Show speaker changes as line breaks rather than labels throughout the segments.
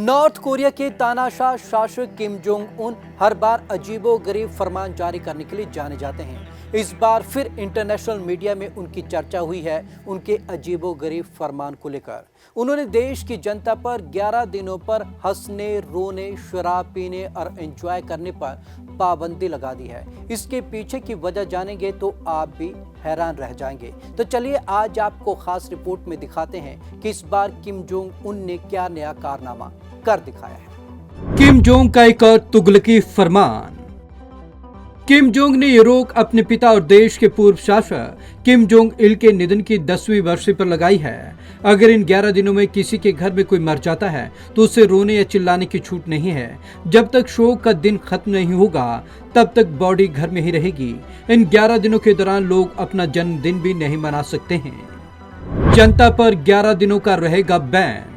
North Korea के तानाशाह शासक किम जोंग उन हर बार अजीबोगरीब फरमान जारी करने के लिए जाने जाते हैं। इस बार फिर इंटरनेशनल मीडिया में उनकी चर्चा हुई है उनके अजीबोगरीब फरमान को लेकर। उन्होंने देश की जनता पर 11 दिनों पर हंसने, रोने, शराब पीने और एंजॉय करने पर पाबंदी लगा दी है। इसके पीछे की वजह जानेंगे तो आप भी हैरान रह जाएंगे। तो चलिए आज आपको खास रिपोर्ट में दिखाते हैं कि इस बार किम जोंग उन ने क्या नया कारनामा कर दिखाया है।
किम जोंग का एक और तुगलकी फरमान। किम जोंग ने ये रोक अपने पिता और देश के पूर्व शासक किम जोंग इल के निधन की 10वीं वर्षी पर लगाई है। अगर इन 11 दिनों में किसी के घर में कोई मर जाता है तो उसे रोने या चिल्लाने की छूट नहीं है। जब तक शोक का दिन खत्म नहीं होगा तब तक बॉडी घर में ही रहेगी। इन 11 दिनों के दौरान लोग अपना जन्मदिन भी नहीं मना सकते हैं। जनता पर 11 दिनों का रहेगा बैन।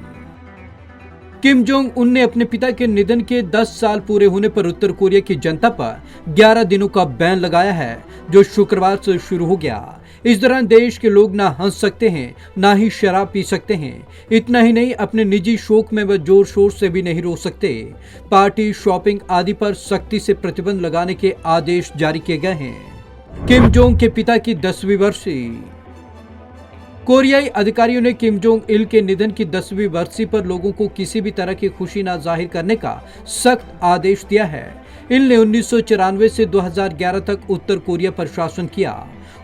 किम जोंग उन ने अपने पिता के निधन के 10 साल पूरे होने पर उत्तर कोरिया की जनता पर 11 दिनों का बैन लगाया है, जो शुक्रवार से शुरू हो गया। इस दौरान देश के लोग ना हंस सकते हैं, ना ही शराब पी सकते हैं। इतना ही नहीं, अपने निजी शौक में वह जोर शोर से भी नहीं रो सकते। पार्टी, शॉपिंग आदि पर सख्ती से प्रतिबंध लगाने के आदेश जारी किए गए हैं। किम जोंग के पिता की 10वीं वर्षी। कोरियाई अधिकारियों ने किम जोंग इल के निधन की 10वीं वर्षी पर लोगों को किसी भी तरह की खुशी न जाहिर करने का सख्त आदेश दिया है। इल ने 1994 से 2011 तक उत्तर कोरिया पर शासन किया।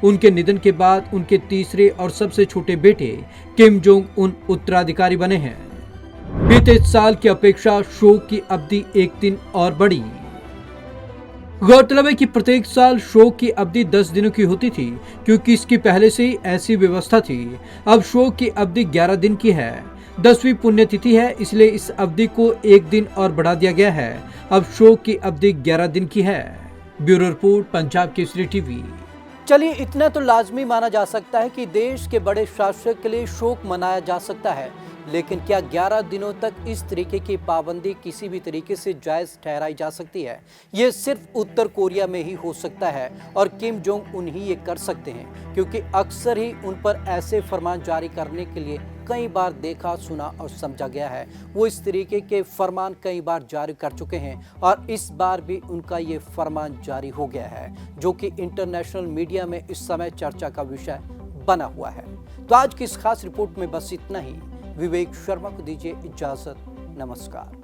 उनके निधन के बाद उनके तीसरे और सबसे छोटे बेटे किम जोंग उन उत्तराधिकारी बने हैं। बीते साल की अपेक्षा शोक की अवधि एक दिन और बढ़ी। गौरतलब है कि प्रत्येक साल शोक की अवधि 10 दिनों की होती थी, क्योंकि इसकी पहले से ही ऐसी व्यवस्था थी। अब शोक की अवधि 11 दिन की है। 10वीं पुण्यतिथि है, इसलिए इस अवधि को एक दिन और बढ़ा दिया गया है। अब शोक की अवधि 11 दिन की है। Bureau report, Punjab Kesari TV.
चलिए, इतना तो लाजमी माना जा सकता है कि देश के बड़े शासक के लिए शोक मनाया जा सकता है, लेकिन क्या 11 दिनों तक इस तरीके की पाबंदी किसी भी तरीके से जायज़ ठहराई जा सकती है? ये सिर्फ उत्तर कोरिया में ही हो सकता है और किम जोंग उन ही ये कर सकते हैं, क्योंकि अक्सर ही उन पर ऐसे फरमान जारी करने के लिए कई बार देखा, सुना और समझा गया है। वो इस तरीके के फरमान कई बार जारी कर चुके हैं और इस बार भी उनका ये फरमान जारी हो गया है, जो कि इंटरनेशनल मीडिया में इस समय चर्चा का विषय बना हुआ है। तो आज की इस खास रिपोर्ट में बस इतना ही। विवेक शर्मा को दीजिए इजाजत। नमस्कार।